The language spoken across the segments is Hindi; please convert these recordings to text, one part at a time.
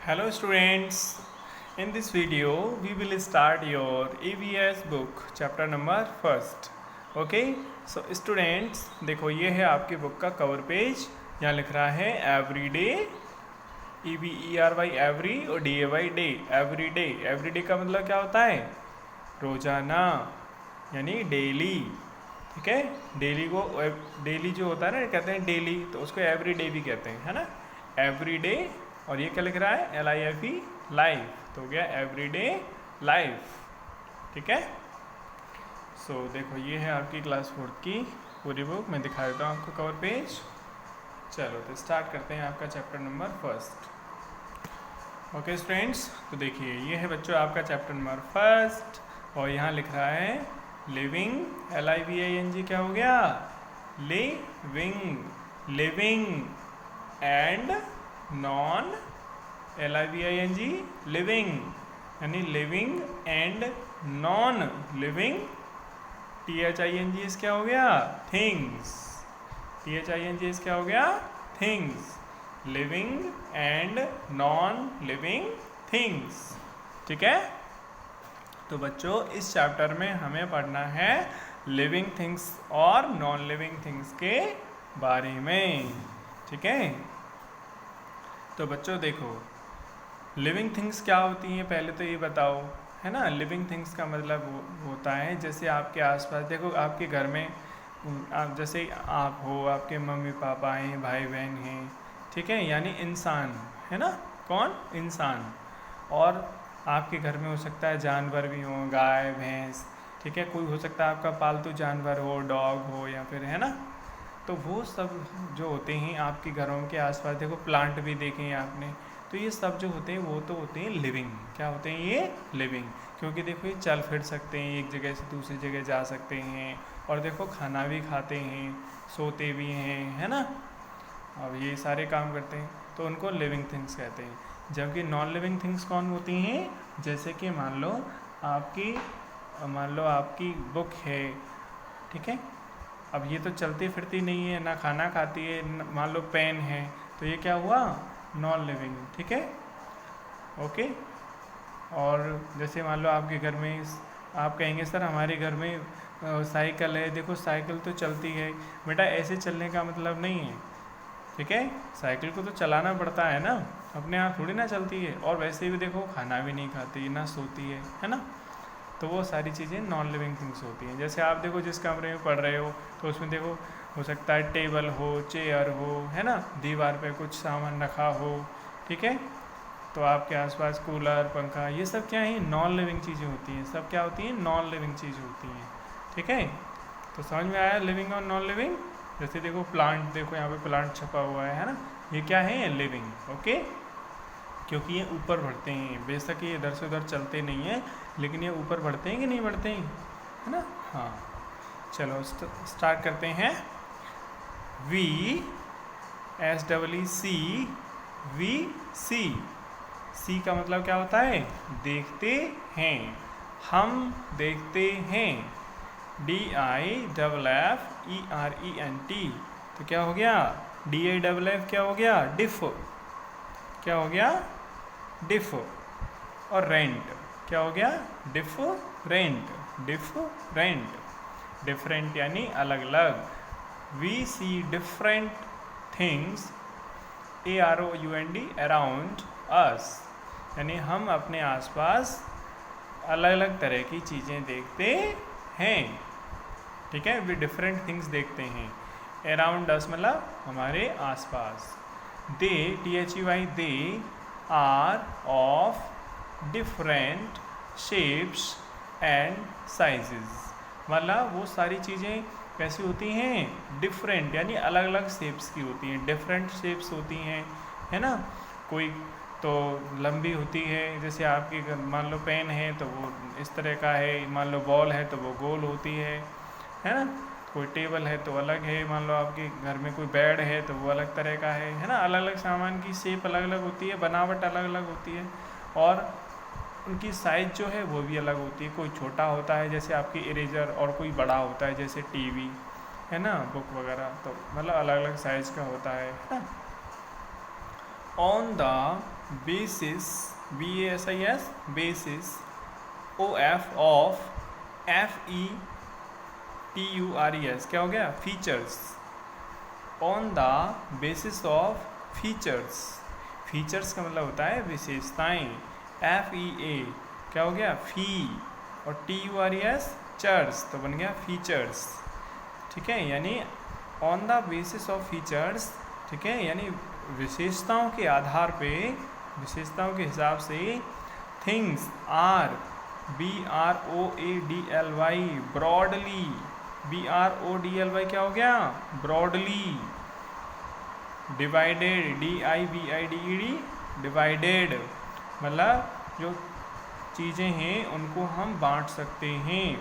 Hello students, in this video we will start your EVS book chapter number first. Okay, so students देखो ये है आपकी बुक का कवर पेज। यहाँ लिख रहा है एवरीडे, EVERY एवरी और DAY डे। एवरीडे का मतलब क्या होता है? रोजाना, यानी डेली। ठीक है, डेली जो होता है ना कहते हैं डेली, तो उसको एवरीडे भी कहते हैं, है ना, एवरीडे। और ये क्या लिख रहा है? LIFE लाइफ, तो हो गया एवरीडे लाइफ। ठीक है, सो देखो ये है आपकी क्लास 4 की पूरी बुक। मैं दिखा देता हूँ आपको कवर पेज। चलो तो स्टार्ट करते हैं आपका chapter number first. Okay students, तो देखिए ये है बच्चों आपका चैप्टर नंबर फर्स्ट। और यहाँ लिख रहा है लिविंग, LIVING क्या हो गया? Living and non, LIVING living, यानी living and non living. THINGS क्या हो गया? थिंग्स। THINGS क्या हो गया? Things. Living and non living things. ठीक है, तो बच्चों इस चैप्टर में हमें पढ़ना है लिविंग थिंग्स और नॉन लिविंग थिंग्स के बारे में। ठीक है, तो बच्चों देखो लिविंग थिंग्स क्या होती हैं पहले तो ये बताओ, है ना। लिविंग थिंग्स का मतलब होता है जैसे आपके आसपास, देखो आपके घर में जैसे आप हो, आपके मम्मी पापा हैं, भाई बहन हैं, ठीक है, यानी इंसान, है ना। कौन? इंसान। और आपके घर में हो सकता है जानवर भी हो, गाय भैंस, ठीक है, कोई हो सकता है आपका पालतू जानवर हो, डॉग हो या फिर, है ना। तो वो सब जो होते हैं आपके घरों के आसपास, देखो प्लांट भी देखे हैं आपने, तो ये सब जो होते हैं वो तो होते हैं लिविंग। क्या होते हैं ये? लिविंग। क्योंकि देखो ये चल फिर सकते हैं, एक जगह से दूसरी जगह जा सकते हैं, और देखो खाना भी खाते हैं, सोते भी हैं, है ना। अब ये सारे काम करते हैं, तो उनको लिविंग थिंग्स कहते हैं। जबकि नॉन लिविंग थिंग्स कौन होती हैं? जैसे कि मान लो आपकी बुक है, ठीक है, अब ये तो चलती फिरती नहीं है, ना खाना खाती है, मान लो पेन है, तो ये क्या हुआ? Non living. ठीक है, ओके। और जैसे मान लो आपके घर में, आप कहेंगे सर हमारे घर में साइकिल है, देखो साइकिल तो चलती है, बेटा ऐसे चलने का मतलब नहीं है। ठीक है, साइकिल को तो चलाना पड़ता है ना, अपने आप थोड़ी ना चलती है। और वैसे भी देखो खाना भी नहीं खाती, ना सोती है ना। तो वो सारी चीज़ें नॉन लिविंग थिंग्स होती हैं। जैसे आप देखो जिस कमरे में पढ़ रहे हो, तो उसमें देखो हो सकता है टेबल हो, चेयर हो, है ना, दीवार पे कुछ सामान रखा हो, ठीक है। तो आपके आसपास कूलर, पंखा, ये सब क्या है? नॉन लिविंग चीज़ें होती हैं। सब क्या होती हैं? नॉन लिविंग चीज़ें होती हैं। ठीक है, तो समझ में आया लिविंग और नॉन लिविंग। जैसे देखो प्लांट, देखो यहाँ पे प्लांट छपा हुआ है ना, ये क्या है? लिविंग। ओके, क्योंकि ये ऊपर बढ़ते हैं, बेशक ये इधर से उधर चलते नहीं हैं, लेकिन ये ऊपर बढ़ते हैं कि नहीं बढ़ते हैं, है ना। हाँ, चलो स्टार्ट करते हैं। VSEEC, सी का मतलब क्या होता है? देखते हैं, हम देखते हैं। DIFFERENT, तो क्या हो गया? DIFF क्या हो गया? डिफ। क्या हो गया? डिफ। और रेंट क्या हो गया? डिफरेंट। डिफरेंट यानी अलग अलग। We see different things AROUND around us, यानी हम अपने आसपास अलग अलग तरह की चीज़ें देखते हैं। ठीक है, वी डिफरेंट थिंग्स देखते हैं। अराउंड अस मतलब हमारे आसपास। They, THEY, they are of different shapes and sizes, मतलब वो सारी चीज़ें कैसी होती हैं? डिफरेंट, यानी अलग अलग शेप्स की होती हैं, डिफरेंट शेप्स होती हैं, है ना। कोई तो लंबी होती है, जैसे आपकी मान लो पेन है तो वो इस तरह का है, मान लो बॉल है तो वो गोल होती है ना। कोई टेबल है तो अलग है, मान लो आपके घर में कोई बेड है तो वो अलग तरह का है ना। अलग अलग सामान की शेप अलग अलग होती है, बनावट अलग अलग होती है, और उनकी साइज़ जो है वो भी अलग होती है। कोई छोटा होता है जैसे आपकी इरेजर, और कोई बड़ा होता है जैसे टीवी, है ना, बुक वगैरह, तो मतलब अलग अलग साइज़ का होता है ना। On the basis, BASIS, basis, OF, of, FETURES, क्या हो गया? Features, on the basis of features, features का मतलब होता है विशेषताएं, FEA क्या हो गया? फी, और TURES चर्स, तो बन गया फीचर्स, ठीक है, यानी on the basis of features, ठीक है, यानी विशेषताओं के आधार पे, विशेषताओं के हिसाब से, things are, BROADLY, broadly, BRODLY क्या हो गया? ब्रॉडली, डिवाइडेड, DIVIDED, डिवाइडेड, मतलब जो चीज़ें हैं उनको हम बांट सकते हैं,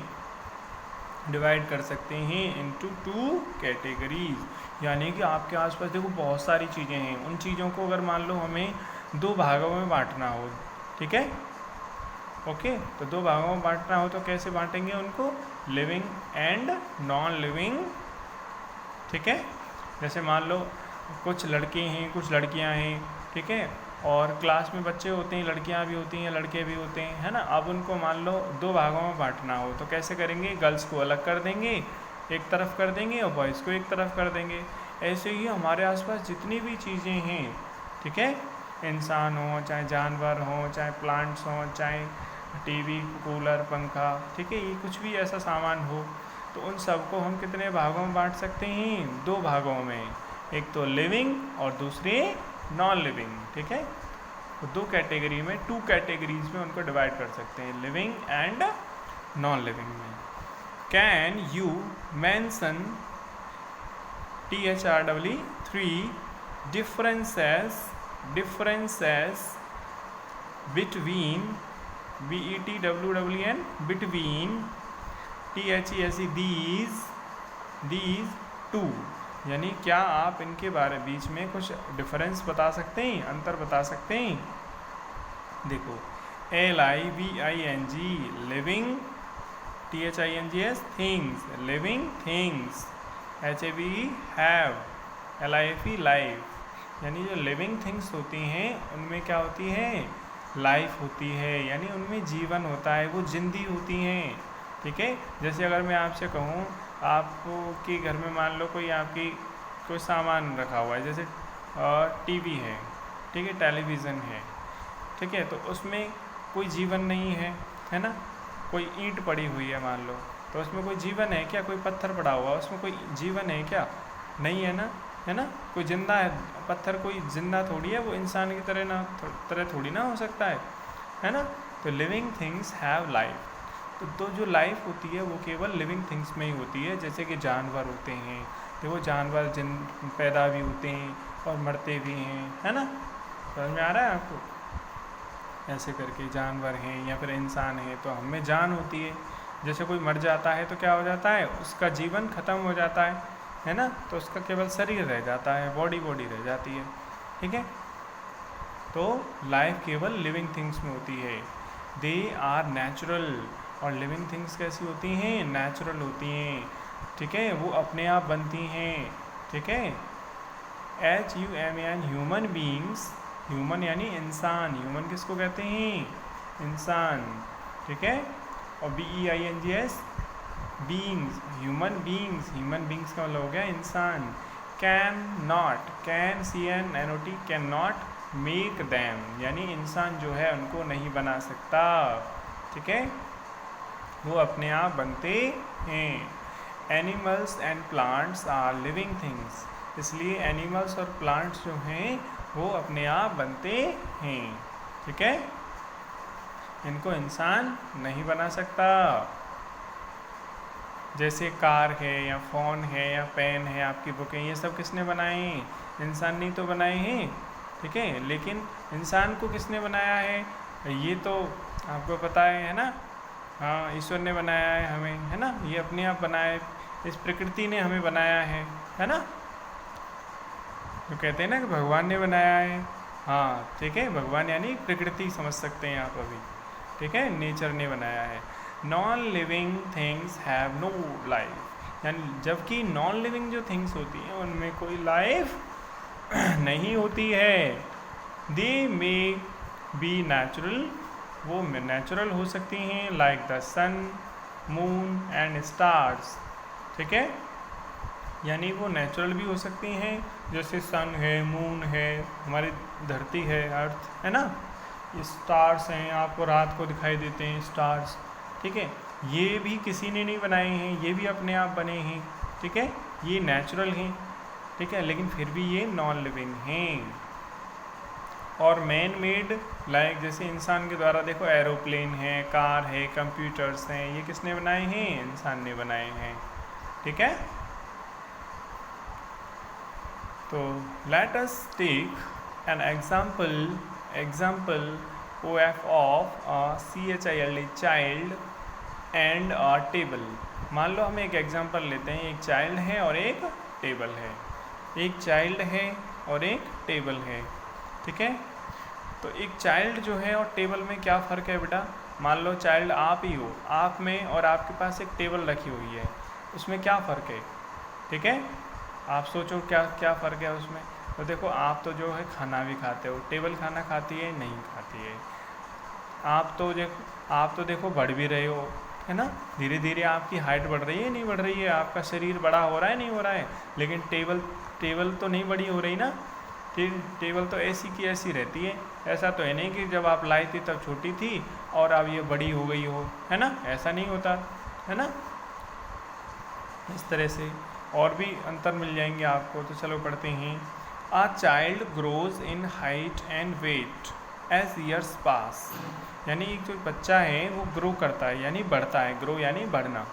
डिवाइड कर सकते हैं इनटू 2 कैटेगरीज, यानी कि आपके आसपास देखो बहुत सारी चीज़ें हैं, उन चीज़ों को अगर मान लो हमें 2 भागों में बांटना हो, ठीक है, ओके, तो 2 भागों में बांटना हो तो कैसे बांटेंगे उनको? लिविंग एंड नॉन लिविंग, ठीक है, जैसे मान लो कुछ लड़के हैं, कुछ लड़कियां हैं, ठीक है, और क्लास में बच्चे होते हैं, लड़कियां भी होती हैं, लड़के भी होते हैं, है ना, अब उनको मान लो 2 भागों में बांटना हो तो कैसे करेंगे? गर्ल्स को अलग कर देंगे, एक तरफ कर देंगे, और बॉयज़ को एक तरफ कर देंगे। ऐसे ही हमारे आसपास जितनी भी चीज़ें हैं, ठीक है, इंसान हो, चाहे जानवर हो, चाहे प्लांट्स हों, चाहे टीवी, कूलर, पंखा, ठीक है, ये कुछ भी ऐसा सामान हो, तो उन सबको हम कितने भागों में बांट सकते हैं? 2 भागों में, एक तो लिविंग और दूसरे नॉन लिविंग, ठीक है, तो 2 कैटेगरी में, 2 कैटेगरीज में उनको डिवाइड कर सकते हैं, लिविंग एंड नॉन लिविंग में। Can you mention THREE 3 differences between, BETWWN, between, THESE, these 2, यानी क्या आप इनके बारे बीच में कुछ डिफरेंस बता सकते हैं, अंतर बता सकते हैं? देखो, LIVING living, THINGS things, living things, HAVE have, LIFE life, यानी जो लिविंग थिंग्स होती हैं उनमें क्या होती है? लाइफ होती है, यानी उनमें जीवन होता है, वो जिंदी होती हैं, ठीक है। जैसे अगर मैं आपसे कहूँ आपको कि घर में मान लो कोई आपकी कोई सामान रखा हुआ है, जैसे टीवी है, ठीक है, टेलीविज़न है, ठीक है, तो उसमें कोई जीवन नहीं है ना, कोई ईंट पड़ी हुई है मान लो, तो उसमें कोई जीवन है क्या? कोई पत्थर पड़ा हुआ है, उसमें कोई जीवन है क्या? नहीं है ना, है ना, कोई जिंदा है, पत्थर कोई जिंदा थोड़ी है, वो इंसान की तरह थोड़ी ना हो सकता है ना। तो लिविंग थिंग्स हैव लाइफ, तो जो लाइफ होती है वो केवल लिविंग थिंग्स में ही होती है। जैसे कि जानवर होते हैं, तो वो जानवर पैदा भी होते हैं और मरते भी हैं, है ना, समझ में आ रहा है आपको? ऐसे करके जानवर हैं या फिर इंसान है तो हमें जान होती है। जैसे कोई मर जाता है तो क्या हो जाता है? उसका जीवन ख़त्म हो जाता है ना, तो उसका केवल शरीर रह जाता है, बॉडी रह जाती है, ठीक है। तो लाइफ केवल लिविंग थिंग्स में होती है। दे आर नेचुरल, और लिविंग थिंग्स कैसी होती हैं? नेचुरल होती हैं, ठीक है, वो अपने आप बनती हैं, ठीक है। HUMAN ह्यूमन बींग्स, ह्यूमन यानी इंसान, ह्यूमन किसको कहते हैं? इंसान, ठीक है। और BEINGS beings, human beings, human beings का मतलब हो गया इंसान। Can not, can CANNOT can not make them, यानी इंसान जो है उनको नहीं बना सकता, ठीक है, वो अपने आप बनते हैं। Animals and plants are living things, इसलिए एनिमल्स और प्लांट्स जो हैं वो अपने आप बनते हैं, ठीक है, इनको इंसान नहीं बना सकता। जैसे कार है या फ़ोन है या पेन है, आपकी बुकें, ये सब किसने बनाए हैं? इंसान ने तो बनाए हैं, ठीक है, लेकिन इंसान को किसने बनाया है? ये तो आपको पता है ना, हाँ, ईश्वर ने बनाया है हमें, है ना, ये अपने आप बनाया है, इस प्रकृति ने हमें बनाया है ना। तो कहते हैं ना कि भगवान ने बनाया है, हाँ, ठीक है, भगवान यानी प्रकृति समझ सकते हैं आप अभी, ठीक है, नेचर ने बनाया है। Non living things have no life, यानी जबकि नॉन लिविंग जो थिंग्स होती हैं उनमें कोई लाइफ नहीं होती है, दे मे बी नेचुरल, वो नेचुरल हो सकती हैं, like the sun, moon and stars. ठीक है, यानी वो नेचुरल भी हो सकती हैं, जैसे सन है, मून है, हमारी धरती है, अर्थ है ना, स्टार्स हैं, आपको रात को दिखाई देते हैं स्टार्स। ठीक है, ये भी किसी ने नहीं बनाए हैं, ये भी अपने आप बने हैं। ठीक है, ये नेचुरल हैं। ठीक है, लेकिन फिर भी ये नॉन लिविंग हैं। और मैन मेड, लाइक जैसे इंसान के द्वारा, देखो एरोप्लेन है, कार है, कंप्यूटर्स हैं, ये किसने बनाए हैं? इंसान ने बनाए हैं। ठीक है, तो let us take an example OF of CHILD, child and a table. मान लो हम एक एग्जाम्पल लेते हैं, एक चाइल्ड है और एक टेबल है, एक चाइल्ड है और एक टेबल है। ठीक है, तो एक चाइल्ड जो है और टेबल में क्या फ़र्क है बेटा? मान लो चाइल्ड आप ही हो, आप में, और आपके पास एक टेबल रखी हुई है, उसमें क्या फ़र्क है? ठीक है, आप सोचो क्या क्या फ़र्क है उसमें। तो देखो, आप तो जो है खाना भी खाते हो, टेबल खाना खाती है? नहीं खाती है। आप तो देखो बढ़ भी रहे हो, है ना, धीरे धीरे आपकी हाइट बढ़ रही है, नहीं बढ़ रही है, आपका शरीर बड़ा हो रहा है, नहीं हो रहा है, लेकिन टेबल तो नहीं बड़ी हो रही ना। टेबल तो ऐसी की ऐसी रहती है। ऐसा तो है नहीं कि जब आप लाई थी तब छोटी थी और अब ये बड़ी हो गई हो, है ना, ऐसा नहीं होता है ना। इस तरह से और भी अंतर मिल जाएंगे आपको। तो चलो पढ़ते हैं। A child grows in height and weight as years pass, यानी एक जो बच्चा है वो ग्रो करता है, यानी बढ़ता है, ग्रो यानी बढ़ना,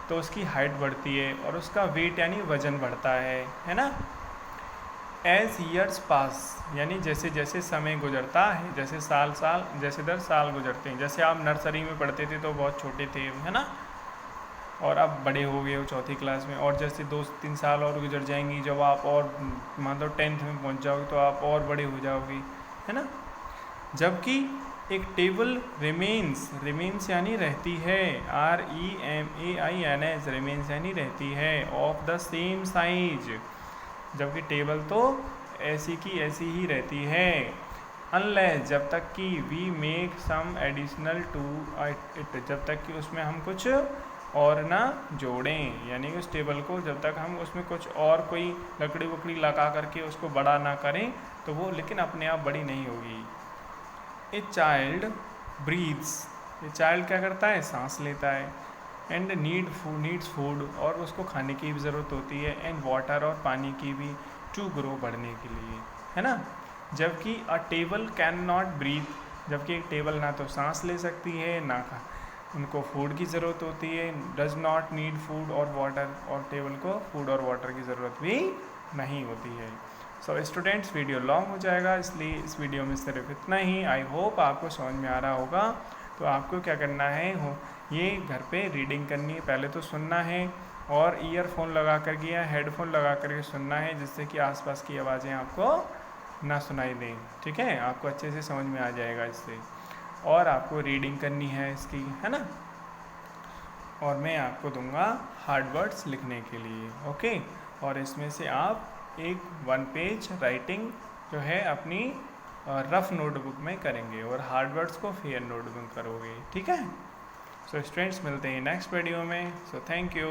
तो उसकी हाइट बढ़ती है और उसका वेट यानी वजन बढ़ता है ना। एज ईयर्स पास, यानी जैसे जैसे समय गुजरता है, जैसे दर साल गुजरते हैं। जैसे आप नर्सरी में पढ़ते थे तो बहुत छोटे थे, है ना, और अब बड़े हो गए हो 4th क्लास में, और जैसे 2-3 साल और गुजर जाएंगी, जब आप और मान लो 10th में पहुंच जाओगे तो आप और बड़े हो जाओगे, है ना। जबकि एक टेबल रिमेन्स यानी रहती है, REMAINS, रिमेन्स यानी रहती है, ऑफ द सेम साइज, जबकि टेबल तो ऐसी की ऐसी ही रहती है, अनलेस, जब तक कि we make some additional to it, जब तक कि उसमें हम कुछ और ना जोड़ें, यानी उस टेबल को जब तक हम उसमें कुछ और कोई लकड़ी वकड़ी लगा करके उसको बड़ा ना करें तो वो लेकिन अपने आप बड़ी नहीं होगी। ए चाइल्ड ब्रीथ्स, ये चाइल्ड क्या करता है? सांस लेता है। एंड नीड्स फूड, और उसको खाने की भी ज़रूरत होती है, एंड वाटर, और पानी की भी, टू ग्रो, बढ़ने के लिए, है ना। जबकि a table can not breathe, जबकि एक टेबल ना तो सांस ले सकती है ना उनको फूड की ज़रूरत होती है, डज नॉट नीड फूड और वाटर, और टेबल को फूड और वाटर की ज़रूरत भी नहीं होती है। सो स्टूडेंट्स, वीडियो लॉन्ग हो जाएगा, इसलिए इस वीडियो में सिर्फ इतना ही। आई होप आपको समझ में आ रहा होगा। तो आपको क्या करना है, ये घर पे रीडिंग करनी है, पहले तो सुनना है, और ईयरफोन लगा करके या हेडफोन लगा करके सुनना है, जिससे कि आसपास की आवाज़ें आपको ना सुनाई दें। ठीक है, आपको अच्छे से समझ में आ जाएगा इससे। और आपको रीडिंग करनी है इसकी, है ना, और मैं आपको दूंगा हार्ड वर्ड्स लिखने के लिए। ओके, और इसमें से आप एक 1 पेज राइटिंग जो है अपनी रफ नोटबुक में करेंगे, और हार्ड वर्ड्स को फेयर नोटबुक करोगे। ठीक है, सो स्टूडेंट्स, मिलते हैं नेक्स्ट वीडियो में। So thank you.